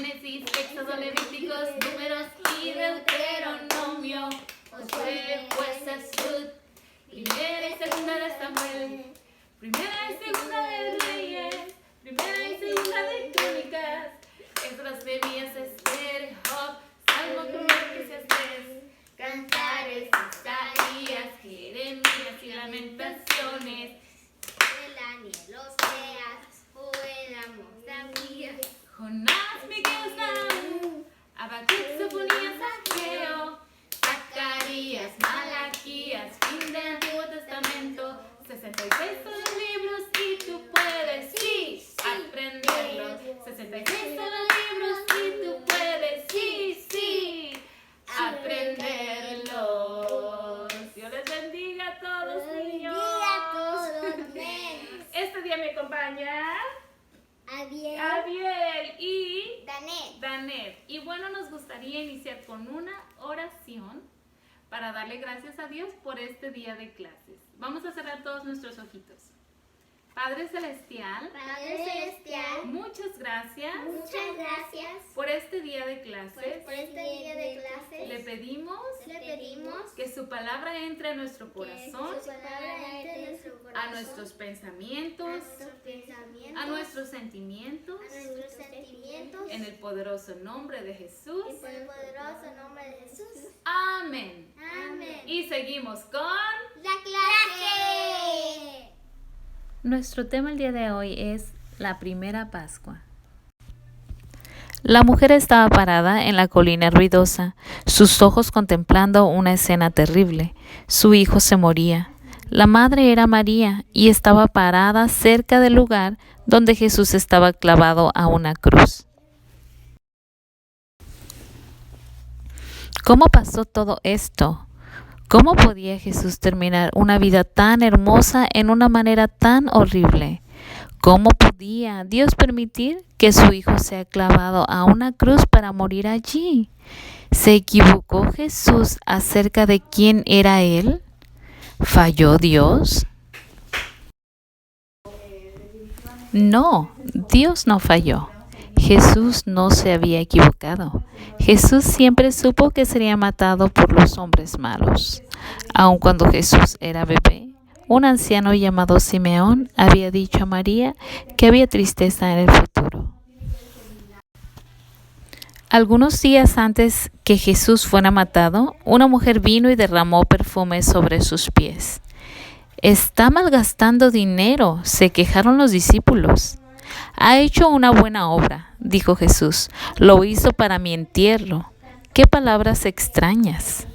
Génesis, Éxodo, Levíticos, Números y Deuteronomio, Josué, Jueces, Ruth, Primera y Segunda de Samuel, Primera y Segunda de Reyes, Primera y Segunda de Crónicas, Esdras, Nehemías, Esther, Job, Salmo, Eclesiastés, Cantares, Isaías, Jeremías y Lamentaciones, Daniel, Oseas, Joel, Amós, David, Jonás, Miqueas, Nahum, Habacuc, Sofonías, Ageo, Zacarías, Malaquías, fin del Antiguo Testamento, 66 son los libros y tú puedes, sí, aprenderlos. 66 son los libros y tú puedes, sí, aprenderlos. Dios les bendiga a todos, niños. bendiga a todos, nenes. Este día me acompaña Abiel, y Danet. Y bueno, nos gustaría iniciar con una oración para darle gracias a Dios por este día de clases. Vamos a cerrar todos nuestros ojitos. Padre Celestial, muchas gracias por este día de clases. Le pedimos que su palabra entre a nuestro corazón, a nuestros pensamientos, a nuestros sentimientos, en el poderoso nombre de Jesús. Amén. Y seguimos con La clase. Nuestro tema el día de hoy es la primera Pascua. La mujer estaba parada en la colina ruidosa, sus ojos contemplando una escena terrible. Su hijo se moría. La madre era María y estaba parada cerca del lugar donde Jesús estaba clavado a una cruz. ¿Cómo pasó todo esto? ¿Cómo podía Jesús terminar una vida tan hermosa en una manera tan horrible? ¿Cómo podía Dios permitir que su hijo sea clavado a una cruz para morir allí? ¿Se equivocó Jesús acerca de quién era Él? ¿Falló Dios? No, Dios no falló. Jesús no se había equivocado. Jesús siempre supo que sería matado por los hombres malos. Aun cuando Jesús era bebé, un anciano llamado Simeón había dicho a María que había tristeza en el futuro. Algunos días antes que Jesús fuera matado, una mujer vino y derramó perfume sobre sus pies. «Está malgastando dinero», se quejaron los discípulos. «Ha hecho una buena obra», dijo Jesús. «Lo hizo para mi entierro». ¡Qué palabras extrañas!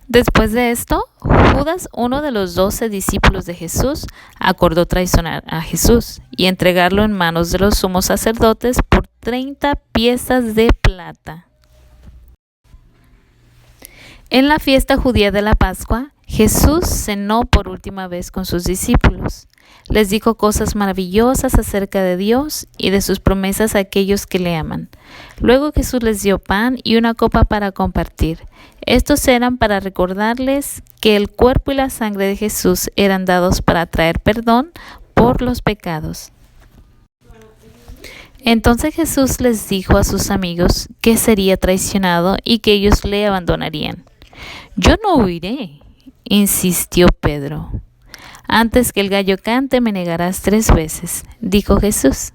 Después de esto, Judas, uno de los 12 discípulos de Jesús, acordó traicionar a Jesús y entregarlo en manos de los sumos sacerdotes por 30 piezas de plata. En la fiesta judía de la Pascua, Jesús cenó por última vez con sus discípulos. Les dijo cosas maravillosas acerca de Dios y de sus promesas a aquellos que le aman. Luego Jesús les dio pan y una copa para compartir. Estos eran para recordarles que el cuerpo y la sangre de Jesús eran dados para traer perdón por los pecados. Entonces Jesús les dijo a sus amigos que sería traicionado y que ellos le abandonarían. «Yo no huiré», insistió Pedro. «Antes que el gallo cante me negarás 3 veces», dijo Jesús.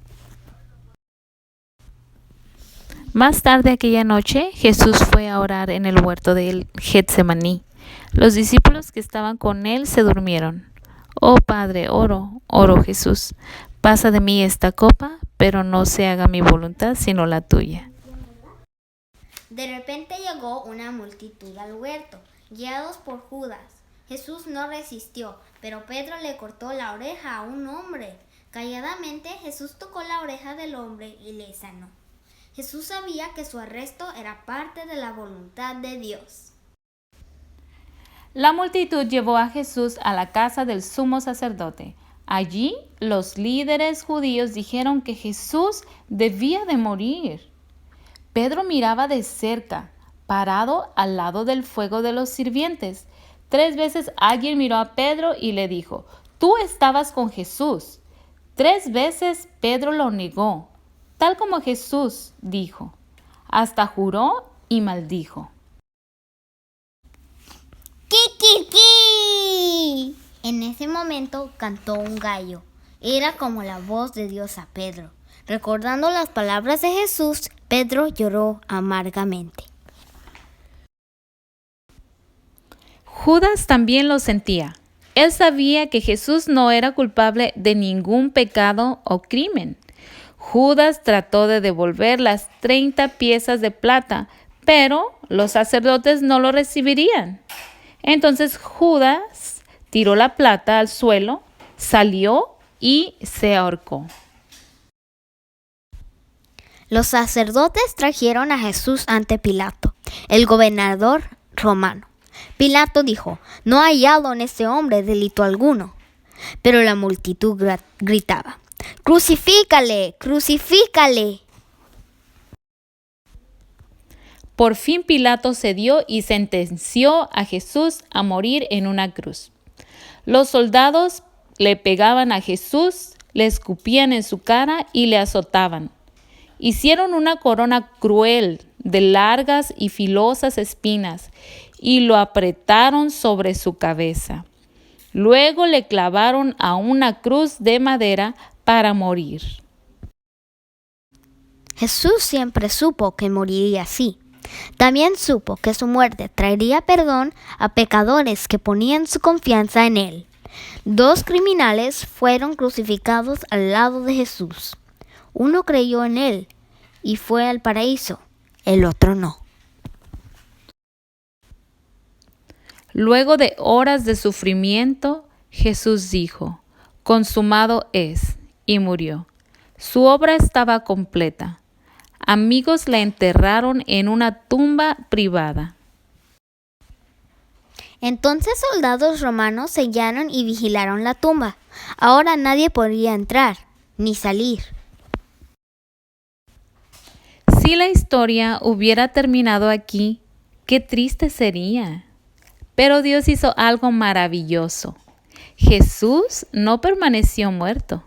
Más tarde aquella noche, Jesús fue a orar en el huerto del Getsemaní. Los discípulos que estaban con él se durmieron. «Oh Padre, oró Jesús, pasa de mí esta copa, pero no se haga mi voluntad sino la tuya». De repente llegó una multitud al huerto, guiados por Judas. Jesús no resistió, pero Pedro le cortó la oreja a un hombre. Calladamente Jesús tocó la oreja del hombre y le sanó. Jesús sabía que su arresto era parte de la voluntad de Dios. La multitud llevó a Jesús a la casa del sumo sacerdote. Allí, los líderes judíos dijeron que Jesús debía de morir. Pedro miraba de cerca, parado al lado del fuego de los sirvientes. 3 veces alguien miró a Pedro y le dijo: «Tú estabas con Jesús». 3 veces Pedro lo negó, tal como Jesús dijo. Hasta juró y maldijo. ¡Kikiki! En ese momento cantó un gallo. Era como la voz de Dios a Pedro. Recordando las palabras de Jesús, Pedro lloró amargamente. Judas también lo sentía. Él sabía que Jesús no era culpable de ningún pecado o crimen. Judas trató de devolver las 30 piezas de plata, pero los sacerdotes no lo recibirían. Entonces Judas tiró la plata al suelo, salió y se ahorcó. Los sacerdotes trajeron a Jesús ante Pilato, el gobernador romano. Pilato dijo: «No he hallado en este hombre delito alguno». Pero la multitud gritaba: «¡Crucifícale! ¡Crucifícale!». Por fin Pilato cedió y sentenció a Jesús a morir en una cruz. Los soldados le pegaban a Jesús, le escupían en su cara y le azotaban. Hicieron una corona cruel de largas y filosas espinas y lo apretaron sobre su cabeza. Luego le clavaron a una cruz de madera para morir. Jesús siempre supo que moriría así. También supo que su muerte traería perdón a pecadores que ponían su confianza en él. 2 criminales fueron crucificados al lado de Jesús. Uno creyó en él y fue al paraíso, el otro no. Luego de horas de sufrimiento, Jesús dijo: «Consumado es», y murió. Su obra estaba completa. Amigos la enterraron en una tumba privada. Entonces soldados romanos sellaron y vigilaron la tumba. Ahora nadie podía entrar ni salir. Si la historia hubiera terminado aquí, qué triste sería. Pero Dios hizo algo maravilloso. Jesús no permaneció muerto.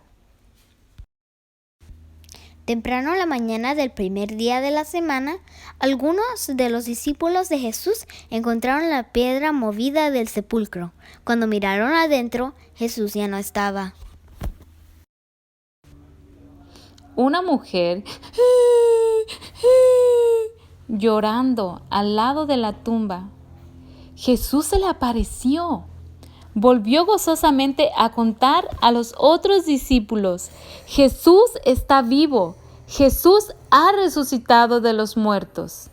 Temprano en la mañana del primer día de la semana, algunos de los discípulos de Jesús encontraron la piedra movida del sepulcro. Cuando miraron adentro, Jesús ya no estaba. Una mujer llorando al lado de la tumba. Jesús se le apareció. Volvió gozosamente a contar a los otros discípulos: «Jesús está vivo. Jesús ha resucitado de los muertos».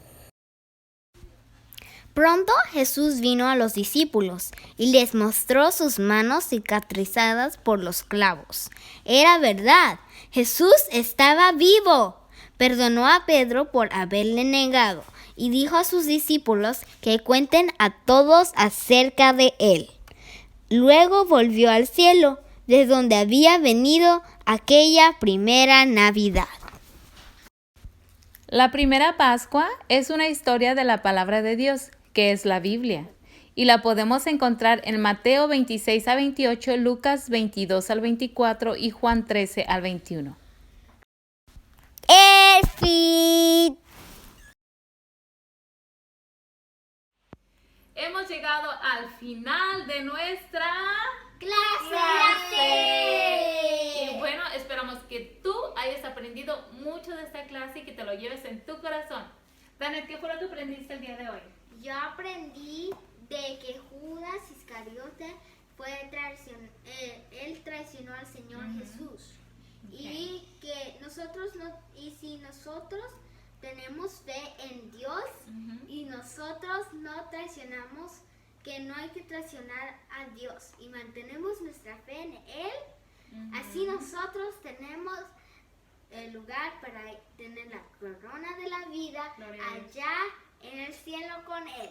Pronto Jesús vino a los discípulos y les mostró sus manos cicatrizadas por los clavos. Era verdad, Jesús estaba vivo. Perdonó a Pedro por haberle negado y dijo a sus discípulos que cuenten a todos acerca de él. Luego volvió al cielo, de donde había venido aquella primera Navidad. La primera Pascua es una historia de la palabra de Dios, que es la Biblia, y la podemos encontrar en Mateo 26 a 28, Lucas 22 al 24 y Juan 13 al 21. El fin. Hemos llegado al final de nuestra ¡Clase! Y bueno, esperamos que tú hayas aprendido mucho de esta clase y que te lo lleves en tu corazón. Danet, ¿qué fue lo que aprendiste el día de hoy? Yo aprendí de que Judas Iscariote él traicionó al Señor Jesús. Okay. Y que si nosotros tenemos fe en Dios y nosotros no traicionamos, que no hay que traicionar a Dios y mantenemos nuestra fe en Él, así nosotros tenemos el lugar para tener la corona de la vida allá en el cielo con Él.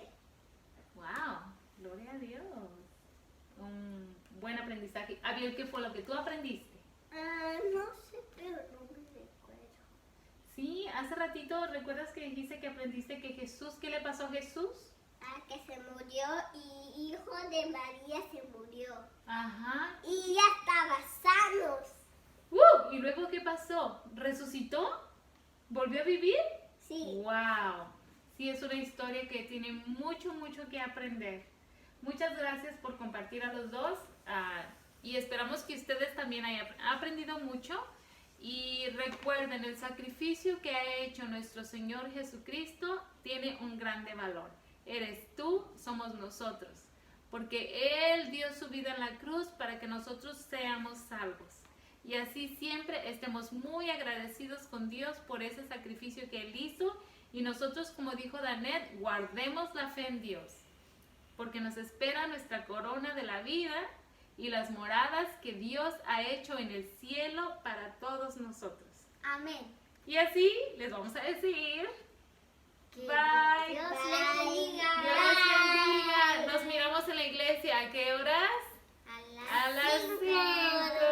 ¡Wow! ¡Gloria a Dios! Un buen aprendizaje. Abiel, ¿qué fue lo que tú aprendiste? No sé, pero no me recuerdo. Sí, hace ratito, ¿recuerdas que dijiste que aprendiste que Jesús, ¿qué le pasó a Jesús? Que se murió y hijo de María se murió. Ajá. Y ya estaba sano. ¿Y luego qué pasó? ¿Resucitó? ¿Volvió a vivir? Sí. ¡Wow! Sí, es una historia que tiene mucho, mucho que aprender. Muchas gracias por compartir a los dos y esperamos que ustedes también hayan aprendido mucho. Y recuerden, el sacrificio que ha hecho nuestro Señor Jesucristo tiene un grande valor. Eres tú, somos nosotros. Porque Él dio su vida en la cruz para que nosotros seamos salvos. Y así siempre estemos muy agradecidos con Dios por ese sacrificio que Él hizo. Y nosotros, como dijo Danet, guardemos la fe en Dios. Porque nos espera nuestra corona de la vida y las moradas que Dios ha hecho en el cielo para todos nosotros. Amén. Y así les vamos a decir... Que Bye. Dios les bendiga. Dios les bendiga. Nos miramos en la iglesia. ¿A qué horas? A las 5.